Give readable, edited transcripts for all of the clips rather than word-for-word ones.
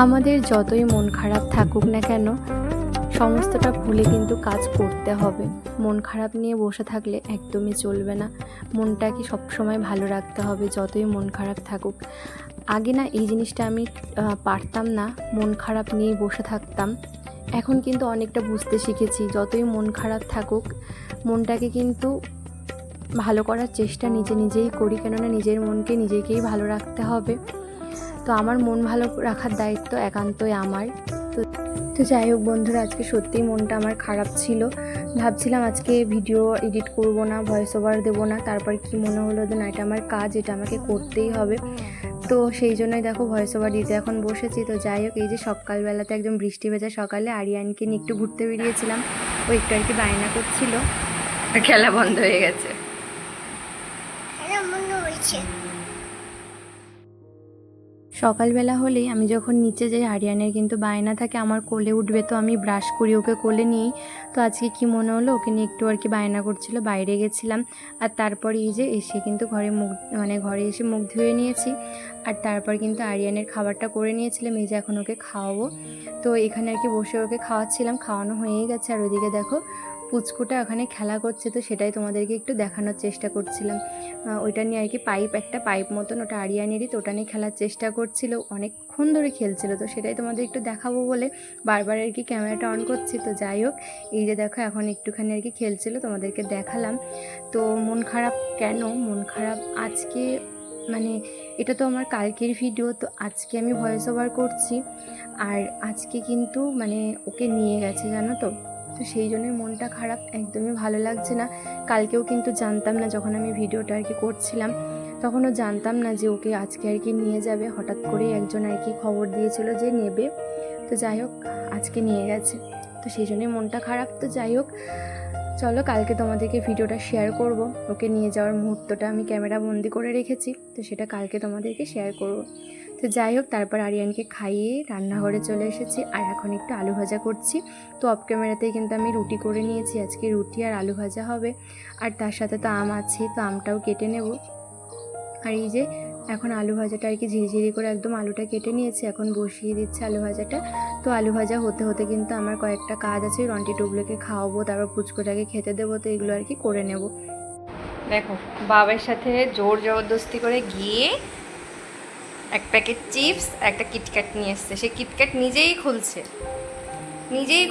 আমাদের যতই মন খারাপ থাকুক না কেন, সমস্তটা ভুলে কিন্তু কাজ করতে হবে। মন খারাপ নিয়ে বসে থাকলে একদমই চলবে না। মনটাকে সবসময় ভালো রাখতে হবে, যতই মন খারাপ থাকুক। আগে না এই জিনিসটা আমি পারতাম না, মন খারাপ নিয়ে বসে থাকতাম। এখন কিন্তু অনেকটা বুঝতে শিখেছি, যতই মন খারাপ থাকুক মনটাকে কিন্তু ভালো করার চেষ্টা নিজেই করি, কেননা নিজের মনকে নিজেকেই ভালো রাখতে হবে। তো আমার মন ভালো রাখার দায়িত্ব একান্তই আমার। তো যাই হোক বন্ধুরা, আজকে সত্যিই মনটা আমার খারাপ ছিল। ভাবছিলাম আজকে ভিডিও এডিট করব না, ভয়েস ওভার দেবো না। তারপর কি মনে হলো যে না, এটা আমার কাজ, এটা আমাকে করতেই হবে। তো সেই জন্যই দেখো ভয়েস ওভার দিতে এখন বসেছি। তো যাই হোক, এই যে সকালবেলাতে একদম বৃষ্টি ভেজা সকালে আরিয়ানকে নিয়ে একটু ঘুরতে বেরিয়েছিলাম। ও একটু আর কি বায়না করছিল, খেলা বন্ধ হয়ে গেছে। সকালবেলা হলেই আমি যখন নিচে যাই, আরিয়ানের কিন্তু বায়না থাকে আমার কোলে উঠবে, তো আমি ব্রাশ করি ওকে কোলে নিয়েই। তো আজকে কি মনে হলো, ওকে নিয়ে একটু আর কি বায়না করছিল, বাইরে গেছিলাম। আর তারপরে এই যে এসে কিন্তু ঘরে এসে মুখ ধুয়ে নিয়েছি। আর তারপর কিন্তু আরিয়ানের খাবারটা করে নিয়েছিলাম, এই যে এখন ওকে খাওয়াবো। তো এখানে আর কি বসে ওকে খাওয়াচ্ছিলাম, খাওয়ানো হয়েই গেছে। আর ওইদিকে দেখো পুচকুটা ওখানে খেলা করছে, তো সেটাই তোমাদেরকে একটু দেখানোর চেষ্টা করছিলাম। ওইটা নিয়ে আর কি একটা পাইপ মতন, ওটা আরিয়ানেরই, তো ওটা নিয়ে খেলার চেষ্টা করছিল, অনেকক্ষণ ধরে খেলছিল। তো সেটাই তোমাদের একটু দেখাবো বলে বারবার আর কি ক্যামেরাটা অন করছি। তো যাই হোক, এই যে দেখো এখন একটুখানি আর কি খেলছিল, তোমাদেরকে দেখালাম। তো মন খারাপ কেন, মন খারাপ আজকে মানে এটা তো আমার কালকের ভিডিও, তো আজকে আমি ভয়েস ওভার করছি। আর আজকে কিন্তু ওকে নিয়ে গেছে, জানো তো। তো সেই জন্যই মনটা খারাপ, একদমই ভালো লাগছে না। কালকেও কিন্তু জানতাম না, যখন আমি ভিডিওটা আর কি করছিলাম তখনও জানতাম না যে ওকে আজকে আর কি নিয়ে যাবে। হঠাৎ করেই একজন আর কি খবর দিয়েছিল যে নেবে। তো যাই হোক, আজকে নিয়ে গেছে, তো সেই জন্যই মনটা খারাপ। তো যাই হোক, চলো কালকে তোমাদেরকে ভিডিওটা শেয়ার করব। ওকে নিয়ে যাওয়ার মুহূর্তটা আমি ক্যামেরা বন্দি করে রেখেছি, তো সেটা কালকে তোমাদেরকে শেয়ার করব। তো যাই হোক, তারপর আরিয়ানকে খাইয়ে রান্নাঘরে চলে এসেছি। আর এখন একটু আলু ভাজা করছি। তো অফ ক্যামেরাতেই কিন্তু আমি রুটি করে নিয়েছি, আজকে রুটি আর আলু ভাজা হবে। আর তার সাথে তো আম আছে, তো আমটাও কেটে নেব। আর এই যে এখন আলু ভাজাটা আর কি ঝিরিঝিরি করে একদম আলুটা কেটে নিয়েছি, এখন বসিয়ে দিচ্ছে আলু ভাজাটা। তো আলু ভাজা হতে হতে কিন্তু আমার কয়েকটা কাজ আছে, রন্টি টুবলোকে খাওয়াবো, তারপর পুচকোটাকে খেতে দেবো, তো এগুলো আর কি করে নেব। দেখো বাবার সাথে জোর জবরদস্তি করে গিয়ে এক প্যাকেট চিপস একটা কিটক্যাট নিয়ে এসছে। সে কিটক্যাট নিজেই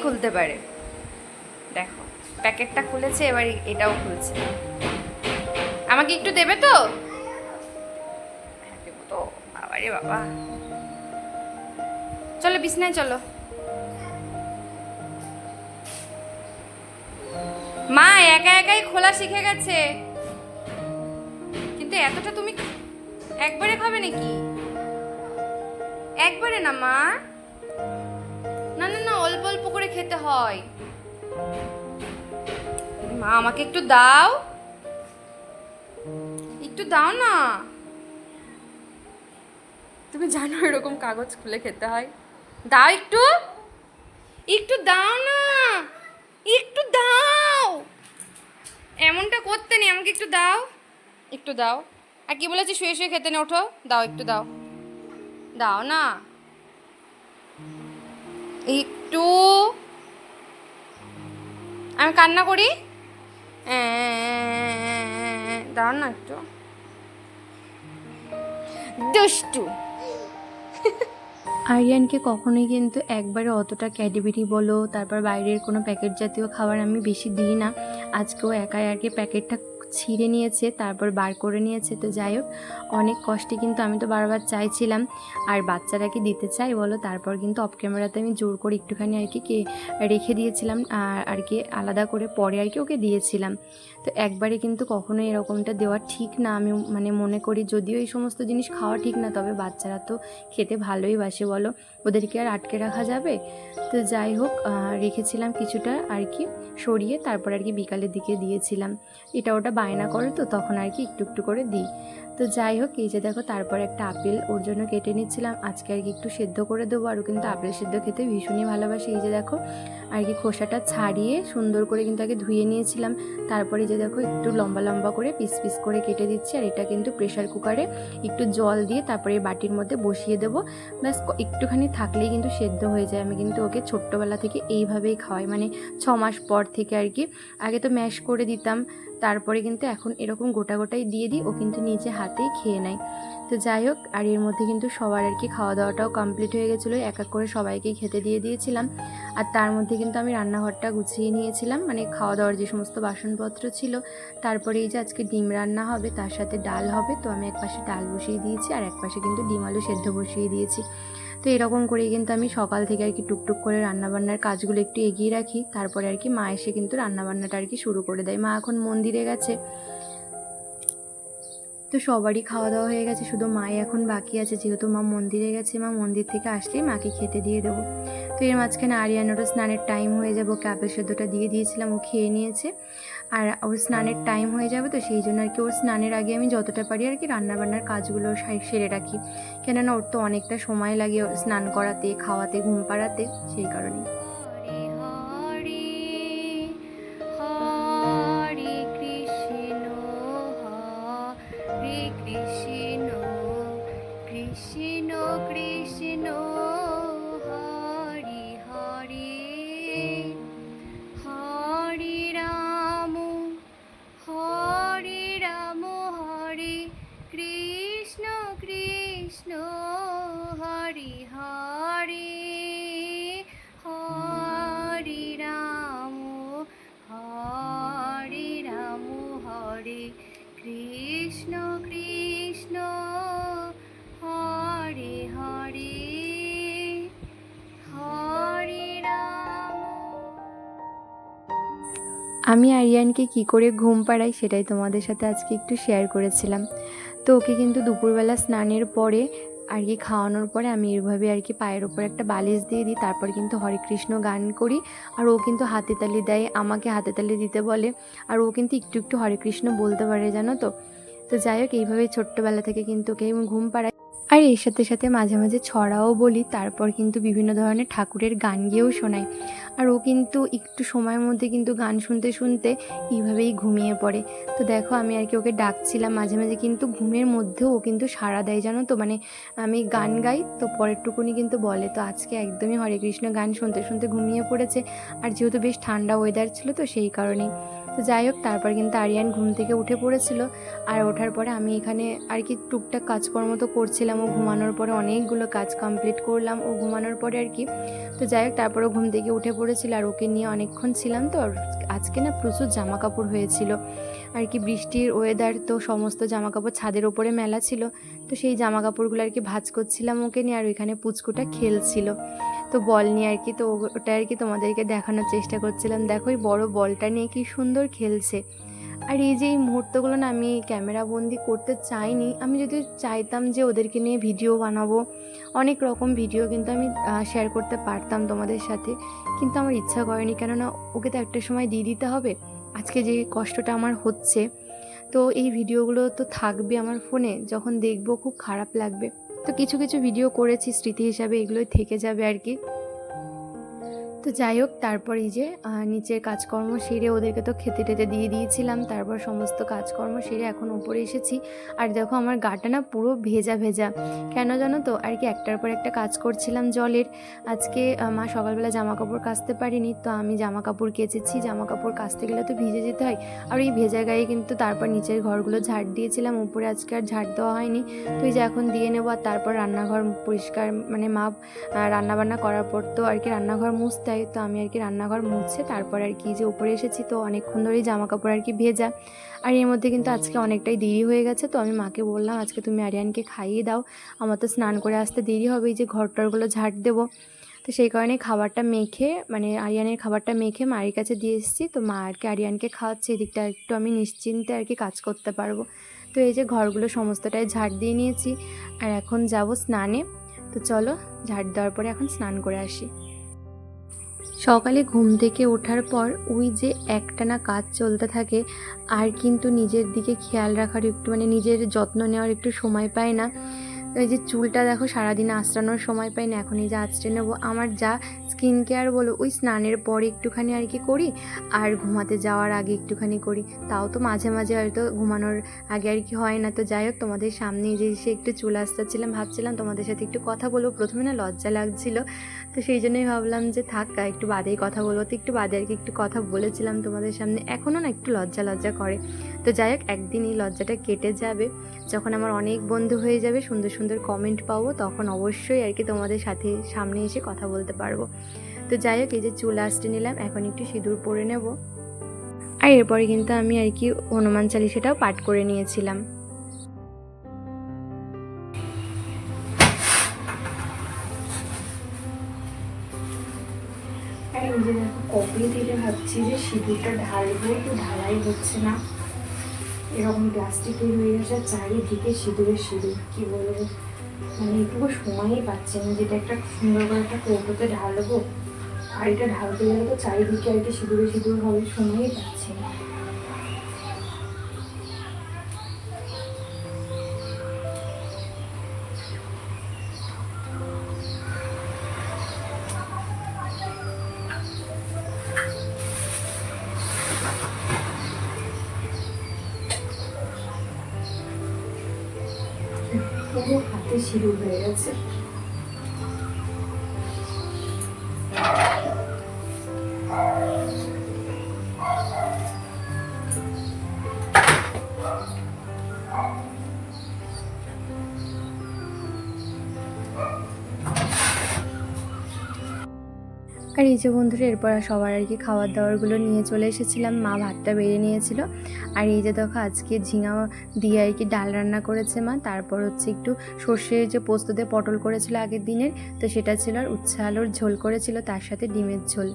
খুলতে পারে। দেখো প্যাকেটটা খুলেছে, এবার এটাও খুলছে। আমাকে একটু দেবে তো? দেবো তো, বাবারে বাবা। চলো বিছনায় চলো। মা একা একাই খোলা শিখে গেছে, কিন্তু এতটা তুমি একবারে খাবে নাকি? একবারে না মা, না না না, অল্প অল্প করে খেতে হয়। মা আমাকে একটু দাও, একটু দাও না। তুমি জানো এরকম কাগজ খুলে খেতে হয়। দাও একটু, একটু দাও না, একটু দাও। এমনটা করতে নেই, আমাকে একটু দাও, একটু দাও। আর কি বলেছি, শুয়ে শুয়ে খেতে নে, ওঠো, দাও একটু দাও, দাও না একটু। আমি কান্না করি, দাও না একটু, দুষ্টু। আরিয়ানকে কখনোই কিন্তু একবারে অতটা ক্যাডবেরি বলো, তারপর বাইরের কোনো প্যাকেট জাতীয় খাবার আমি বেশি দিই না। আজকেও একাই আর কি প্যাকেটটা ছিঁড়ে নিয়েছে, তারপর বার করে নিয়েছে। তো যাই হোক, অনেক কষ্টে কিন্তু আমি তো বারবার চাইছিলাম, আর বাচ্চারা কি দিতে চাই বলো। তারপর কিন্তু অফ ক্যামেরাতে আমি জোর করে একটুখানি আর কি রেখে দিয়েছিলাম, আর কি আলাদা করে পরে আর কি ওকে দিয়েছিলাম। তো একবারে কিন্তু কখনোই এরকমটা দেওয়া ঠিক না, আমি মনে করি। যদিও এই সমস্ত জিনিস খাওয়া ঠিক না, তবে বাচ্চারা তো খেতে ভালোই বাসে বলো, ওদেরকে আর আটকে রাখা যাবে। তো যাই হোক, রেখেছিলাম কিছুটা আর কি সরিয়ে, তারপর আর কি বিকালের দিকে দিয়েছিলাম। এটা ওটা বায়না করে তো তখন আর কি একটু একটু করে দিই। তো যাই হোক, এই যে দেখো তারপর একটা আপেল ওর জন্য কেটে নিচ্ছিলাম। আজকে আর কি একটু সেদ্ধ করে দেবো, আরও কিন্তু আপেল সেদ্ধ খেতে ভীষণই ভালোবাসে। এই যে দেখো আর কি খোসাটা ছাড়িয়ে সুন্দর করে কিন্তু আগে ধুয়ে নিয়েছিলাম। তারপরে যে দেখো একটু লম্বা লম্বা করে পিস পিস করে কেটে দিচ্ছি। আর এটা কিন্তু প্রেশার কুকারে একটু জল দিয়ে তারপরে বাটির মধ্যে বসিয়ে দেবো। ব্যাস একটুখানি থাকলেই কিন্তু সেদ্ধ হয়ে যায়। আমি কিন্তু ওকে ছোট্টবেলা থেকে এইভাবেই খাওয়াই, মানে 6 মাস পর থেকে আর কি। আগে তো ম্যাশ করে দিতাম, তারপরে কিন্তু এখন এরকম গোটা গোটাই দিয়ে দিই, ও কিন্তু নিজে হাতেই খেয়ে নেয়। তো যাই হোক, আর এর মধ্যে কিন্তু সবার আর কি খাওয়া দাওয়াটাও কমপ্লিট হয়ে গেছিলো, এক এক করে সবাইকেই খেতে দিয়ে দিয়েছিলাম। আর তার মধ্যে কিন্তু আমি রান্নাঘরটা গুছিয়ে নিয়েছিলাম, মানে খাওয়া দাওয়ার যে সমস্ত বাসনপত্র ছিল। তারপরে এই যে আজকে ডিম রান্না হবে, তার সাথে ডাল হবে, তো আমি এক পাশে ডাল বসিয়ে দিয়েছি আর এক পাশে কিন্তু ডিম আলু সেদ্ধ বসিয়ে দিয়েছি। তো এরকম করেই কিন্তু আমি সকাল থেকে আর কি টুকটুক করে রান্নাবান্নার কাজগুলো একটু এগিয়ে রাখি। তারপরে আর কি মা এসে কিন্তু রান্নাবান্নাটা আর কি শুরু করে দেয়। মা এখন মন্দিরে গেছে, তো সবারই খাওয়া দাওয়া হয়ে গেছে, শুধু মাই এখন বাকি আছে। যেহেতু মা মন্দিরে গেছে, মা মন্দির থেকে আসলেই মাকে খেতে দিয়ে দেবো। তো এর মাঝখানে আরিয়ানোরও স্নানের টাইম হয়ে যাবে, ওকে আপেল সেদ্ধটা দিয়ে দিয়েছিলাম, ও খেয়ে নিয়েছে। আর ওর স্নানের টাইম হয়ে যাবে, তো সেই জন্য আর কি ওর স্নানের আগে আমি যতটা পারি আর কি রান্নাবান্নার কাজগুলো সেরে রাখি, কেননা ওর তো অনেকটা সময় লাগে স্নান করাতে, খাওয়াতে, ঘুম পাড়াতে, সেই কারণেই। কৃষ্ণ কৃষ্ণ হরি হরি হরি রাম হরি কৃষ্ণ কৃষ্ণ হরি হরি হরি রাম হরি কৃষ্ণ কৃষ্ণ হরি হরি হরি রাম। আমি আরিয়ানকে কি করে ঘুম পাড়াই সেটাই তোমাদের সাথে আজকে একটু শেয়ার করেছিলাম। তো ওকে কিন্তু দুপুরবেলা স্নানের পরে আর কি খাওয়ানোর পরে আমি এইভাবে আর কি পায়ের ওপর একটা বালিশ দিয়ে দিই, তারপর কিন্তু হরে কৃষ্ণ গান করি। আর ও কিন্তু হাতে তালি দেয়, আমাকে হাতে তালি দিতে বলে। আর ও কিন্তু একটু একটু হরে কৃষ্ণ বলতে পারে, জানো তো। তো যাই হোক, এইভাবেই ছোট্টবেলা থেকে কিন্তু ওকে ঘুম পাড়াই। আর এর সাথে সাথে মাঝে মাঝে ছড়াও বলি, তারপর কিন্তু বিভিন্ন ধরনের ঠাকুরের গান গেয়েও শোনাই। আর ও কিন্তু একটু সময়ের মধ্যে কিন্তু গান শুনতে শুনতে এইভাবেই ঘুমিয়ে পড়ে। তো দেখো আমি আর কি ওকে ডাকছিলাম মাঝে মাঝে, কিন্তু ঘুমের মধ্যেও ও কিন্তু সাড়া দেয়, জানো তো। মানে আমি গান গাই তো পরেরটুকুনি কিন্তু বলে। তো আজকে একদমই হরে কৃষ্ণ গান শুনতে শুনতে ঘুমিয়ে পড়েছে। আর যেহেতু বেশ ঠান্ডা ওয়েদার ছিল, তো সেই কারণেই। তো যাই হোক, তারপর কিন্তু আরিয়ান ঘুম থেকে উঠে পড়েছিল। আর ওঠার পরে আমি এখানে আর কি টুকটাক কাজকর্ম তো করছিলাম। ও ঘুমানোর পরে অনেকগুলো কাজ কমপ্লিট করলাম ও ঘুমানোর পরে আর কি। তো যাই হোক, তারপরে ঘুম থেকে উঠে পড়েছিল আর ওকে নিয়ে অনেকক্ষণ ছিলাম। তো আজকে না প্রচুর জামা কাপড় হয়েছিল আর কি, বৃষ্টির ওয়েদার, তো সমস্ত জামা কাপড় ছাদের ওপরে মেলা ছিল। তো সেই জামা কাপড়গুলো আর কি ভাঁজ করছিলাম ওকে নিয়ে। আর ওইখানে পুচকুটা খেলছিল তো বল নিয়ে আর কি। তো ওটা আর কি তোমাদেরকে দেখানোর চেষ্টা করছিলাম। দেখো এই বড় বলটা নিয়ে কি সুন্দর খেলছে। আর এই যে এই মুহূর্তগুলো না আমি ক্যামেরা বন্দি করতে চাইনি। আমি যদি চাইতাম যে ওদেরকে নিয়ে ভিডিও বানাবো, অনেক রকম ভিডিও কিন্তু আমি শেয়ার করতে পারতাম তোমাদের সাথে, কিন্তু আমার ইচ্ছা করেনি। কেননা ওকে তো একটা সময় দিয়ে দিতে হবে। আজকে যে কষ্টটা আমার হচ্ছে, তো এই ভিডিওগুলো তো থাকবে আমার ফোনে, যখন দেখবো খুব খারাপ লাগবে। তো কিছু কিছু ভিডিও করেছি স্মৃতি হিসাবে, এগুলোই থেকে যাবে আর কি। তো যাই হোক, তারপর এই যে নিচের কাজকর্ম সেরে ওদেরকে তো খেতে টেতে দিয়ে দিয়েছিলাম। তারপর সমস্ত কাজকর্ম সেরে এখন উপরে এসেছি। আর দেখো আমার গাটা না পুরো ভেজা ভেজা, কেন জানো তো, আর কি একটার পর একটা কাজ করছিলাম জলের। আজকে মা সকালবেলা জামা কাপড় কাচতে পারিনি, তো আমি জামা কাপড় কেচেছি। জামা কাপড় কাচতে গেলে তো ভিজে যেতে হয়। আর এই ভেজা গায়ে কিন্তু তারপর নিচের ঘরগুলো ঝাড় দিয়েছিলাম, উপরে আজকে আর ঝাড় দেওয়া হয়নি। তো এই যে এখন দিয়ে নেবো। আর তারপর রান্নাঘর পরিষ্কার, মানে মা রান্নাবান্না করার পর তো আর কি রান্নাঘর মুছতে হয়। তো আমি আর কি রান্নাঘর মুছে তারপর আর কি যে উপরে এসেছি। তো অনেকক্ষণ ধরেই জামা কাপড় আর কি ভেজা। আর এর মধ্যে কিন্তু আজকে অনেকটাই দেরি হয়ে গেছে। তো আমি মাকে বললাম আজকে তুমি আরিয়ানকে খাইয়ে দাও, আমার তো স্নান করে আসতে দেরি হবে, এই যে ঘরটরগুলো ঝাড় দেবো। তো সেই কারণে খাবারটা মেখে, মানে আরিয়ানের খাবারটা মেখে মায়ের কাছে দিয়ে এসেছি। তো মা আর কি আরিয়ানকে খাওয়াচ্ছে, এদিকটা একটু আমি নিশ্চিন্তে আর কি কাজ করতে পারবো। তো এই যে ঘরগুলো সমস্তটাই ঝাড় দিয়ে নিয়েছি আর এখন যাব স্নানে। তো চলো, ঝাড় দেওয়ার পরে এখন স্নান করে আসি। সকালে ঘুম থেকে ওঠার পর ওই যে একটানা কাজ চলতে থাকে, আর কিন্তু নিজের দিকে খেয়াল রাখার একটু নিজের যত্ন নেওয়ার একটু সময় পায় না। এই যে চুলটা দেখো সারাদিন আঁচড়ানোর সময় পাই না, এখন এই যে আঁচড়ে নেবো। আমার যা স্কিন কেয়ার বলো ওই স্নানের পরে একটুখানি আর কি করি, আর ঘুমাতে যাওয়ার আগে একটুখানি করি, তাও তো মাঝে মাঝে হয়তো ঘুমানোর আগে আর কি হয় না। তো যাই হোক, তোমাদের সামনে যে এসে একটু চুল আসতেছিলাম, ভাবছিলাম তোমাদের সাথে একটু কথা বলবো। প্রথমে না লজ্জা লাগছিল, তো সেই জন্যই ভাবলাম যে থাক একটু বাদেই কথা বলবো। তো একটু বাদে আর কি একটু কথা বলেছিলাম তোমাদের সামনে, এখনও না একটু লজ্জা লজ্জা করে। তো যাই হোক, একদিন এই লজ্জাটা কেটে যাবে, যখন আমার অনেক বন্ধু হয়ে যাবে, সুন্দর সুন্দর কমেন্ট পাবো, তখন অবশ্যই আর কি তোমাদের সাথে সামনে এসে কথা বলতে পারবো। তো যাই হোক, এই যে চুল আসতে নিলাম, এখন একটু সিঁদুর পরে নেব। আর এরপরে কিন্তু আমি আর কি হনুমান চালিসাটাও পাঠ করে নিয়েছিলাম। আর এই যে দেখো, কবে থেকে ভাবছি যে সিঁদুরটা ঢালবো, তো ঢালাই হচ্ছে না। এরকম প্লাস্টিকের হয়ে গেছে চারিদিকে সিঁদুরের সিঁদুর, কি বলবো, একটুকু সময়ই পাচ্ছি না যেটা একটা সুন্দর করে একটা কৌটোতে ঢালবো। আর এটা ঢালতে গেলে তো চারিদিকে আর কি সিঁদুরে সিঁদুর হবে, সময়ই পাচ্ছি না। পুরো হাতে সিঁদুর হয়ে গেছে। আর এই যে বন্ধুরা, এরপর সবার আর কি খাবার দাবারগুলো নিয়ে চলে এসেছিলাম, মা ভাতটা বেড়ে নিয়েছিল। আর এই যে দেখো, আজকে ঝিঙা দিয়ে আর কি ডাল রান্না করেছে মা, তারপর হচ্ছে একটু সর্ষে যে পোস্ত দিয়ে পটল করেছিল আগের দিনের, তো সেটা ছিল। আর উচ্ছে আলুর ঝোল করেছিল, তার সাথে ডিমের ঝোল।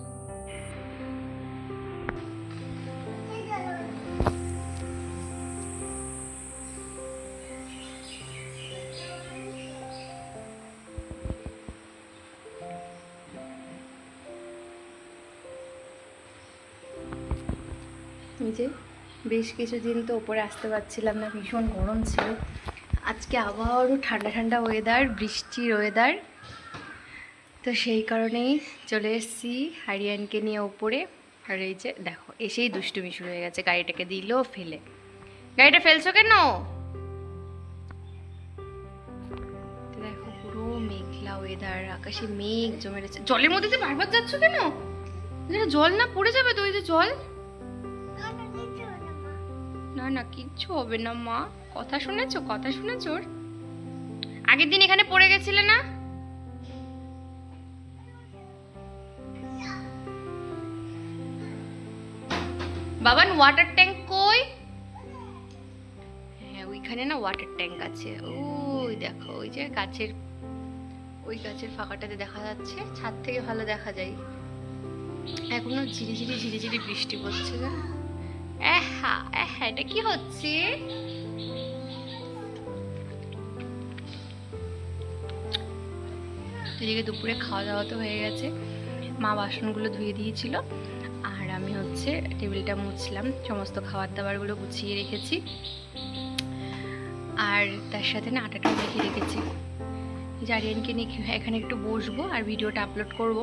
এই যে বেশ কিছুদিন তো ওপরে আসতে পারছিলাম না, ভীষণ গরম ছিল। আজকে আবহাওয়ারও ঠান্ডা ঠান্ডা ওয়েদার, বৃষ্টির ওয়েদার, তো সেই কারণেই চলে এসেছি হারিয়ানকে নিয়ে ওপরে। আর এই যে দেখো, এসেই দুষ্টুমি শুরু হয়ে গেছে, গাড়িটাকে দিল ফেলে। গাড়িটা ফেলছো কেন? দেখো পুরো মেঘলা ওয়েদার, আকাশে মেঘ জমে রয়েছে। জলের মধ্যে যে বারবার যাচ্ছ কেন? জল না পড়ে যাবে তো, ওই যে জল। না না, কিচ্ছু হবে না মা, কথা শুনেছো, কথা শুনেছো? আগের দিন এখানে পড়ে গেছিলে না? বাবান ওয়াটার ট্যাঙ্ক কই? হ্যাঁ, ওইখানে না ওয়াটার ট্যাঙ্ক আছে, ওই দেখো, ওই যে গাছের, ওই গাছের ফাঁকাটাতে দেখা যাচ্ছে, ছাদ থেকে ভালো দেখা যায়। এখনো ঝিরিঝিরি ঝিরিঝিরি বৃষ্টি পড়ছে। এটা কি হচ্ছে? এদিকে দুপুরে খাওয়া দাওয়া তো হয়ে গেছে, মা বাসনগুলো ধুয়ে দিয়েছিল, আর আমি হচ্ছে টেবিলটা মুছলাম, সমস্ত খাবার দাবারগুলো গুছিয়ে রেখেছি, আর তার সাথে না আটাটাও মেখে রেখেছি। জারিয়ানকে নিয়ে এখানে একটু বসবো আর ভিডিওটা আপলোড করব।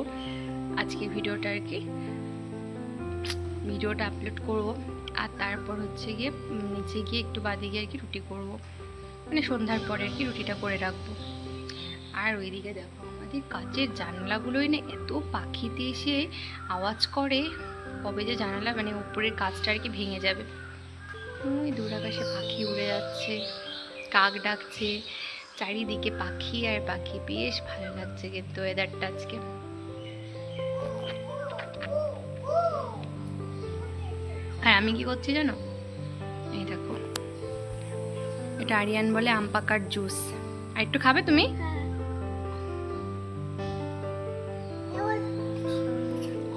আজকে ভিডিওটা আর কি আপলোড করব, আর তারপর হচ্ছে গিয়ে নিচে গিয়ে একটু বাদে গিয়ে আর কি রুটি করব, সন্ধ্যার পরে আর কি রুটিটা করে রাখবো। আর ওইদিকে দেখো, আমাদের কাচের জানলাগুলোই না এত পাখিতে এসে আওয়াজ করে, কবে যে জানালা উপরের কাচটা আর কি ভেঙে যাবে। ওই দূর আকাশে পাখি উড়ে যাচ্ছে, কাক ডাকছে, চারিদিকে পাখি আর পাখি, বেশ ভালো লাগছে কিন্তু ওয়েদারটা আজকে। আর আমি কি করছি জানো? এই দেখো, এটা আরিয়ান বলে আম পাকার জুস। আর একটু খাবে তুমি?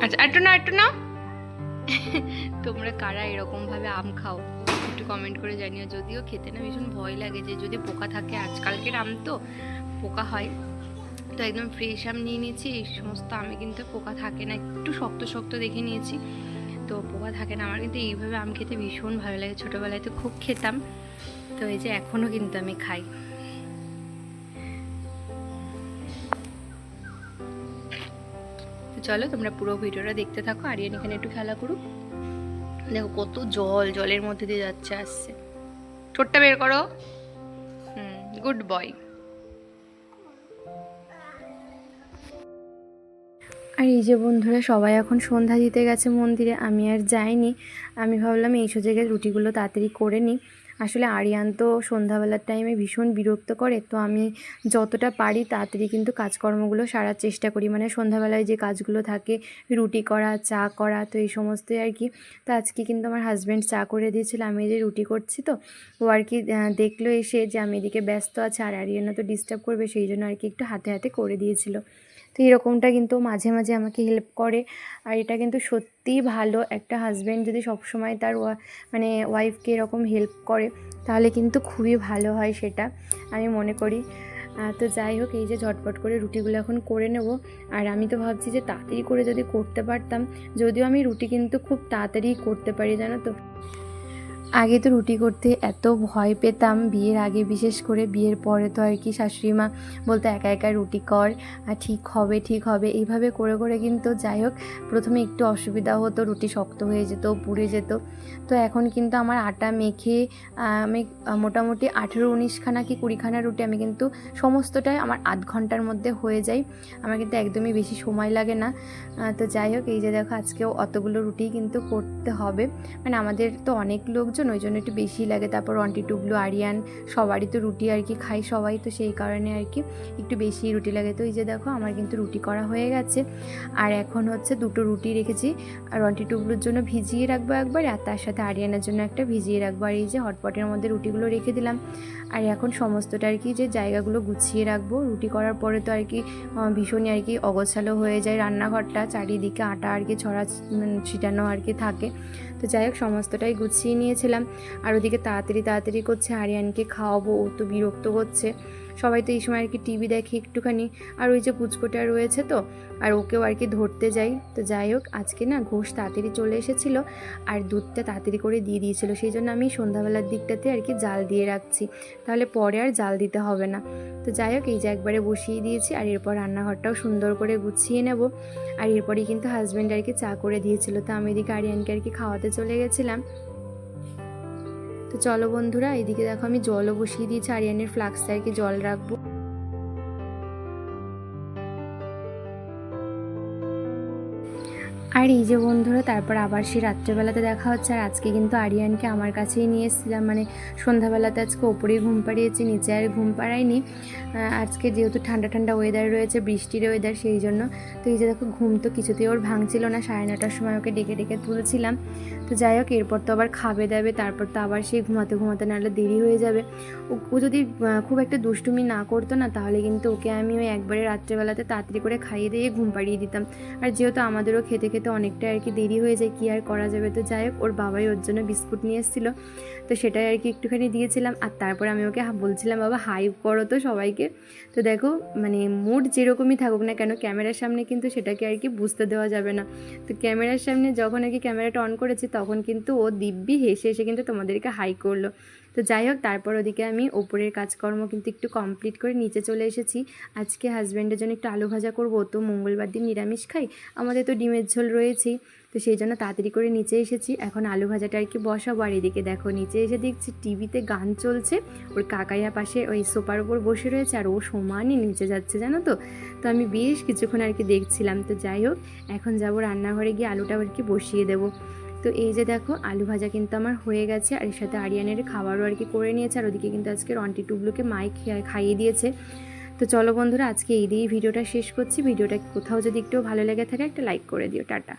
আচ্ছা, একটু না তোমরা কারা এরকম ভাবে আম খাও একটু কমেন্ট করে জানিও। যদিও খেতে না ভীষণ ভয় লাগে, যে যদি পোকা থাকে, আজকালকের আম তো পোকা হয়, তো একদম ফ্রেশ আম নিয়ে নিয়েছি। এই সমস্ত আমে কিন্তু পোকা থাকে না, একটু শক্ত শক্ত দেখে নিয়েছি, তো পোকা থাকে না। আমার কিন্তু এইভাবে আম খেতে ভীষণ ভালো লাগে, ছোটোবেলায় তো খুব খেতাম, তো এই যে এখনও কিন্তু আমি খাই। তো চলো তোমরা পুরো ভিডিওটা দেখতে থাকো। আরিয়ান এখানে একটু খেলা করুক। দেখো কত জলের মধ্যে দিয়ে যাচ্ছে আসছে। ঠোঁটটা বের করো। Good boy. আর এই যে বন্ধুরা সবাই এখন সন্ধ্যা দিতে গেছে মন্দিরে, আমি আর যাইনি। আমি ভাবলাম এই সুযোগে রুটিগুলো তাড়াতাড়ি করে নিই। আসলে আরিয়ান তো সন্ধ্যাবেলার টাইমে ভীষণ বিরক্ত করে, তো আমি যতটা পারি তাড়াতাড়ি কিন্তু কাজকর্মগুলো সারার চেষ্টা করি। মানে সন্ধ্যাবেলায় যে কাজগুলো থাকে, রুটি করা, চা করা, তো এই সমস্তই আর কি। তো আজকে কিন্তু আমার হাজব্যান্ড চা করে দিয়েছিল, আমি যে রুটি করছি, তো ও আর কি দেখলো এসে যে আমি এদিকে ব্যস্ত আছি আর আরিয়ানও তো ডিস্টার্ব করবে, সেই জন্য আর কি একটু হাতে হাতে করে দিয়েছিল। তো এরকমটা কিন্তু মাঝে মাঝে আমাকে হেল্প করে। আর এটা কিন্তু সত্যিই ভালো, একটা হাজব্যান্ড যদি সবসময় তার মানে ওয়াইফকে এরকম হেল্প করে তাহলে কিন্তু খুবই ভালো হয়, সেটা আমি মনে করি। তো যাই হোক, এই যে ঝটপট করে রুটিগুলো এখন করে নেব। আর আমি তো ভাবছি যে তাড়াতাড়ি করে যদি করতে পারতাম, যদিও আমি রুটি কিন্তু খুব তাড়াতাড়ি করতে পারি জানো তো। আগে তো রুটি করতে এত ভয় পেতাম, বিয়ের আগে বিশেষ করে। বিয়ের পরে তো আর কি শাশুড়ি মা বলতো একা একা রুটি কর, ঠিক হবে ঠিক হবে, এইভাবে করে করে কিন্তু যাই হোক প্রথমে একটু অসুবিধা হতো, রুটি শক্ত হয়ে যেত, পুড়ে যেত। তো এখন কিন্তু আমার আটা মেখে আমি মোটামুটি 18-19খানা কি 20খানা রুটি আমি কিন্তু সমস্তটাই আমার আধ ঘন্টার মধ্যে হয়ে যায়। আমার কিন্তু একদমই বেশি সময় লাগে না। তো যাই হোক, এই যে দেখো আজকেও অতগুলো রুটি কিন্তু করতে হবে। মানে আমাদের তো অনেক লোকজন, ওই জন্য একটু বেশি লাগে। তারপর অন্টি টুবলু, আরিয়ান সবারই তো রুটি আর কি খাই সবাই, তো সেই কারণে আর কি একটু বেশি রুটি লাগে। তো এই যে দেখো আমার কিন্তু রুটি করা হয়ে গেছে। আর এখন হচ্ছে 2টো রুটি রেখেছি, আর অন্টি টুবলুর জন্য ভিজিয়ে রাখবো একবার, আর তার সাথে আরিয়ানের জন্য একটা ভিজিয়ে রাখবো। আর এই যে হটপটের মধ্যে রুটিগুলো রেখে দিলাম। আর এখন সমস্তটা আর কি যে জায়গাগুলো গুছিয়ে রাখবো। রুটি করার পরে তো আর কি ভীষণই আর কি অগোছালো হয়ে যায় রান্নাঘরটা, চারিদিকে আটা আর কি ছড়া ছিটানো আর কি থাকে। তো যাই হোক সমস্তটাই গুছিয়ে নিয়েছিলাম। আর ওদিকে তাড়াতাড়ি তাড়াতাড়ি করছে, আরিয়ানকে খাওয়াবো, ও তো বিরক্ত করছে। সবাই তো এই সময় আর কি টিভি দেখে একটুখানি। আর ওই যে পুচকোটা রয়েছে, তো আর ওকেও আর কি ধরতে যাই। তো যাই হোক আজকে না ঘোষ তাড়াতাড়ি চলে এসেছিলো, আর দুধটা তাড়াতাড়ি করে দিয়ে দিয়েছিলো, সেই জন্য আমি সন্ধ্যাবেলার দিকটাতে আর কি জাল দিয়ে রাখছি, তাহলে পরে আর জাল দিতে হবে না। তো যাই হোক এই যে একবারে বসিয়ে দিয়েছি। আর এরপর রান্নাঘরটাও সুন্দর করে গুছিয়ে নেব। আর এরপরেই কিন্তু হাজব্যান্ড আর কি চা করে দিয়েছিল, তো আমি এদিকে আরিয়ানকে আর কি খাওয়াতে চলে গেছিলাম। তো চলো বন্ধুরা, এদিকে দেখো আমি জলও বসিয়ে দিয়েছি, আরিয়ানের ফ্লাক্সে আর কি জল রাখবো। আর এই যে বন্ধুরা তারপর আবার সেই রাত্রেবেলাতে দেখা হচ্ছে। আর আজকে কিন্তু আরিয়ানকে আমার কাছেই নিয়ে এসেছিলাম, মানে সন্ধ্যাবেলাতে আজকে ওপরেই ঘুম পাড়িয়েছি, নিচে আর ঘুম পাড়াইনি। আজকে যেহেতু ঠান্ডা ঠান্ডা ওয়েদার রয়েছে, বৃষ্টির ওয়েদার, সেই জন্য। তো এই যে দেখো ঘুম তো কিছুতেই ওর ভাঙছিল না, 9:30টার সময় ওকে ডেকে ডেকে তুলছিলাম। তো যাই হোক এরপর তো আবার খাবে দাবে, তারপর তো আবার সেই ঘুমাতে ঘুমাতে নাহলে দেরি হয়ে যাবে। ও যদি খুব একটা দুষ্টুমি না করতো না, তাহলে কিন্তু ওকে আমি ওই একবারে রাত্রেবেলাতে তাড়াতাড়ি করে খাইয়ে দিয়ে ঘুম পাড়িয়ে দিতাম। আর যেহেতু আমাদেরও খেতে খেতে অনেকটা আর কি দেরি হয়ে যায়, কি আর করা যাবে। তো যাই হোক ওর বাবাই ওর জন্য বিস্কুট নিয়ে এসেছিলো, তো সেটাই আর কি একটুখানি দিয়েছিলাম। আর তারপরে আমি ওকে বলছিলাম বাবা হাই করো তো সবাইকে। তো দেখো মানে মুড যেরকমই থাকুক না কেন, ক্যামেরার সামনে কিন্তু সেটাকে আর কি বুঝতে দেওয়া যাবে না। তো ক্যামেরার সামনে যখন আর কি ক্যামেরাটা অন করেছি, তখন কিন্তু ও দিব্যি হেসে এসে কিন্তু তোমাদেরকে হাই করলো। তো যাই হোক তারপর ওদিকে আমি ওপরের কাজকর্ম কিন্তু একটু কমপ্লিট করে নিচে চলে এসেছি। আজকে হাজব্যান্ডের জন্য একটু আলু ভাজা করবো, তো মঙ্গলবার দিন নিরামিষ খাই, আমাদের তো ডিমের ঝোল রয়েছেই। তো সেই জন্য তাড়াতাড়ি করে নিচে এসেছি, এখন আলু ভাজাটা আর কি বসাবো। আর এদিকে দেখো নিচে এসে দেখছি টিভিতে গান চলছে, ওর কাকাইয়া পাশে ওই সোফার উপর বসে রয়েছে, আর ও সমানই নিচে যাচ্ছে জানো তো। তো আমি বেশ কিছুক্ষণ আর কি দেখছিলাম। তো যাই হোক এখন যাবো রান্নাঘরে গিয়ে আলুটা আর কি বসিয়ে দেবো। তো এই যে দেখো আলু ভাজা কিন্তু আমার হয়ে গেছে, আর এর সাথে আরিয়ানের খাবারও আর কি করে নিয়েছে। আর ওদিকে কিন্তু আজকে রন্টি টুবলুকে মাই খাইয়ে দিয়েছে। তো চলো বন্ধুরা আজকে এই দিয়েই ভিডিওটা শেষ করছি। ভিডিওটা কোথাও যদি একটু ভালো লেগে থাকে একটা লাইক করে দিও। টাটা।